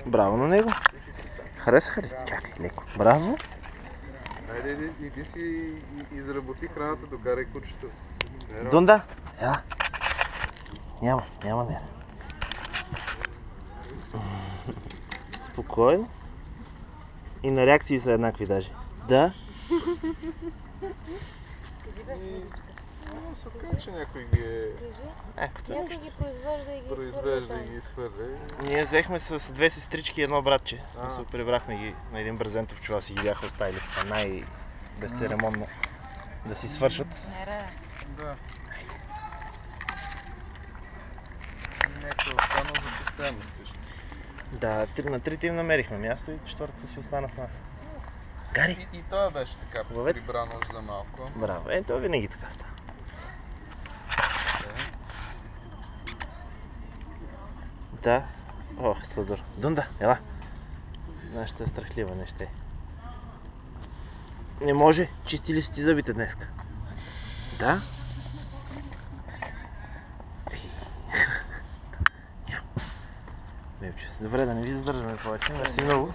Браво на него. Харесаха ли? Чакай, леко. Браво. Айде, иди си изработи храната, докарай кучето. Дунда, ела. Няма нера. Спокойно. И на реакции са еднакви даже. Да. Се оказа, че някой ги е... Някой ги произвежда и ги изхвърля. Ние взехме с две сестрички и едно братче. Се прибрахме ги на един брезентов чувал, си ги бяха оставили така най-безцеремонно да си свършат. Да. Някой останал за постоянно вкъщи. Да, на трите им намерихме място и четвъртата си остана с нас. Гари! И той беше така Ловец. прибран още за малко. Браво, той винаги така става. Да. Ох, сладър. Дунда, ела. Нашата е страхлива, не ще. Не може. Чисти ли си ти зъбите днеска? Да? Добре, да не ви задържаме повече. Мерси много.